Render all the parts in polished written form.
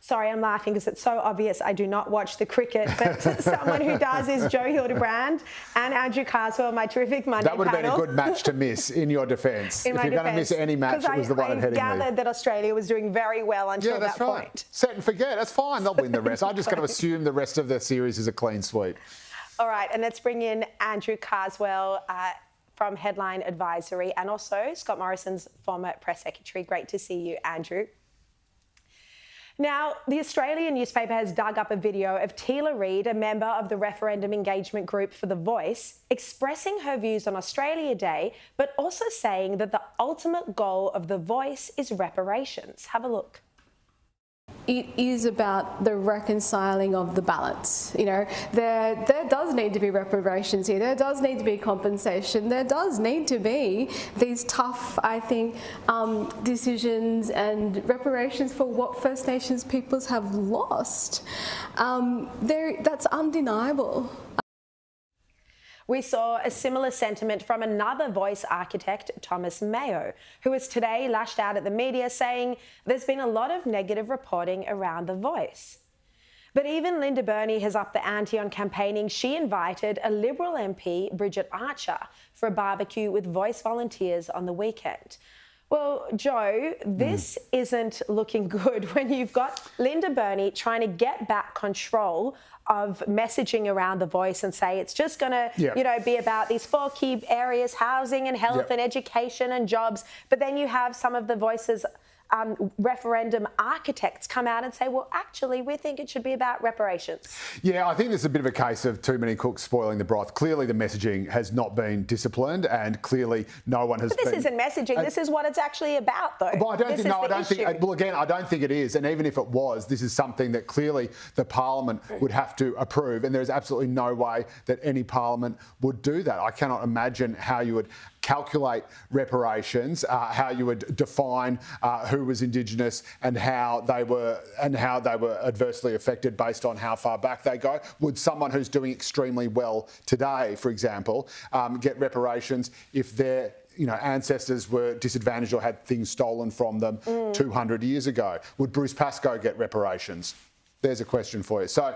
Sorry, I'm laughing because it's so obvious I do not watch the cricket, but someone who does is Joe Hildebrand and Andrew Carswell, my terrific Monday panel. That would have been a good match to miss in your defence. If you're going to miss any match, it was the one at Headingley. I gathered that Australia was doing very well until that point. Set and forget. That's fine. They'll win the rest. I'm just going to assume the rest of the series is a clean sweep. All right, and let's bring in Andrew Carswell from Headline Advisory and also Scott Morrison's former press secretary. Great to see you, Andrew. Now, the Australian newspaper has dug up a video of Teela Reid, a member of the referendum engagement group for The Voice, expressing her views on Australia Day, but also saying that the ultimate goal of The Voice is reparations. Have a look. It is about the reconciling of the balance. You know, there does need to be reparations here. There does need to be compensation. There does need to be these tough, I think, decisions and reparations for what First Nations peoples have lost. That's undeniable. We saw a similar sentiment from another Voice architect, Thomas Mayo, who has today lashed out at the media saying there's been a lot of negative reporting around The Voice. But even Linda Burney has upped the ante on campaigning. She invited a Liberal MP, Bridget Archer, for a barbecue with Voice volunteers on the weekend. Well, Joe, this isn't looking good when you've got Linda Burney trying to get back control of messaging around The Voice and say it's just going to, you know, be about these 4 key areas, housing and health and education and jobs. But then you have some of the Voice's referendum architects come out and say, well, actually, we think it should be about reparations. Yeah, I think this is a bit of a case of too many cooks spoiling the broth. Clearly, the messaging has not been disciplined, and clearly, no one has. But this isn't messaging. This is what it's actually about, though. Well, I don't think. No, I don't think. Well, again, I don't think it is. And even if it was, this is something that clearly the Parliament would have to approve, and there is absolutely no way that any Parliament would do that. I cannot imagine how you would calculate reparations, how you would define who was Indigenous and how they were adversely affected based on how far back they go. Would someone who's doing extremely well today, for example, get reparations if their ancestors were disadvantaged or had things stolen from them 200 years ago? Would Bruce Pascoe get reparations? There's a question for you. So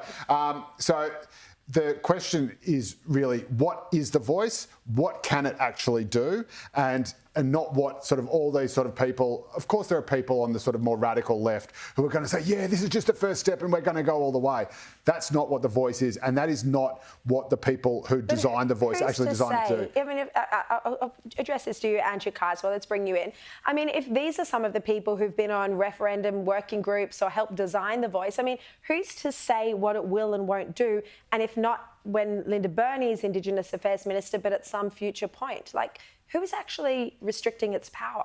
the question is really, what is The Voice? What can it actually do? And not what sort of all these sort of people. Of course, there are people on the sort of more radical left who are going to say, yeah, this is just the first step and we're going to go all the way. That's not what The Voice is, and that is not what the people who designed The Voice actually designed it to. I mean, I'll address this to you, Andrew Carswell. Let's bring you in. I mean, if these are some of the people who've been on referendum working groups or helped design The Voice, I mean, who's to say what it will and won't do? And if not when Linda Burney is Indigenous Affairs Minister, but at some future point, like, who is actually restricting its power?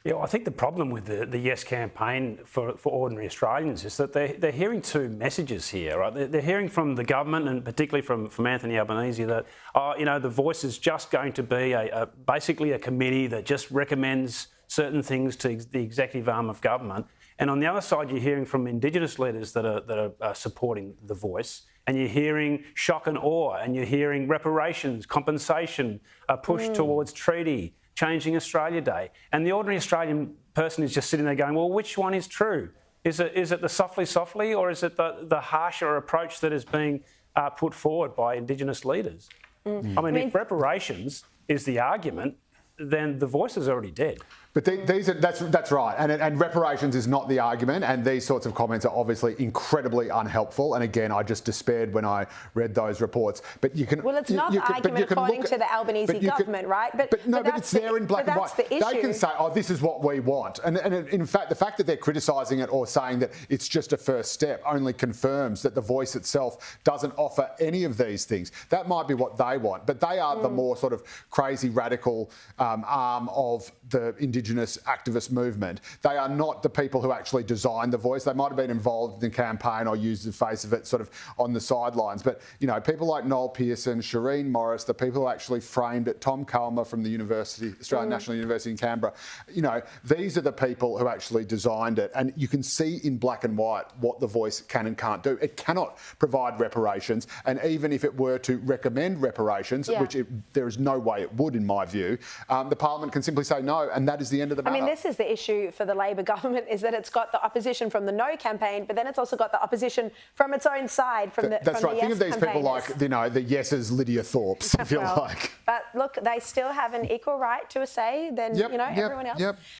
Yeah, well, I think the problem with the Yes campaign for ordinary Australians is that they're hearing 2 messages here, right? They're hearing from the government and particularly from Anthony Albanese that, The Voice is just going to be basically a committee that just recommends certain things to the executive arm of government. And on the other side, you're hearing from Indigenous leaders that are supporting The Voice, and you're hearing shock and awe, and you're hearing reparations, compensation, a push towards treaty, changing Australia Day. And the ordinary Australian person is just sitting there going, well, which one is true? Is it the softly, or is it the harsher approach that is being put forward by Indigenous leaders? I mean, if reparations is the argument, then The Voice is already dead. But that's right, and reparations is not the argument, and these sorts of comments are obviously incredibly unhelpful. And again, I just despaired when I read those reports. But you can it's not the argument according to the Albanese government, right? But it's there in black and white. They can say, "Oh, this is what we want," and in fact, the fact that they're criticising it or saying that it's just a first step only confirms that The Voice itself doesn't offer any of these things. That might be what they want, but they are the more sort of crazy radical arm of the Indigenous activist movement. They are not the people who actually designed The Voice. They might have been involved in the campaign or used the face of it sort of on the sidelines. But, people like Noel Pearson, Shireen Morris, the people who actually framed it, Tom Culmer from the Australian National University in Canberra, these are the people who actually designed it. And you can see in black and white what The Voice can and can't do. It cannot provide reparations. And even if it were to recommend reparations, which there is no way it would in my view, the Parliament can simply say no. And that is the the end of the matter. I mean, this is the issue for the Labor government, is that it's got the opposition from the No campaign, but then it's also got the opposition from its own side, That's right. Think of these people like, you know, the Yeses Lydia Thorpes, if you like. But look, they still have an equal right to a say than, everyone else.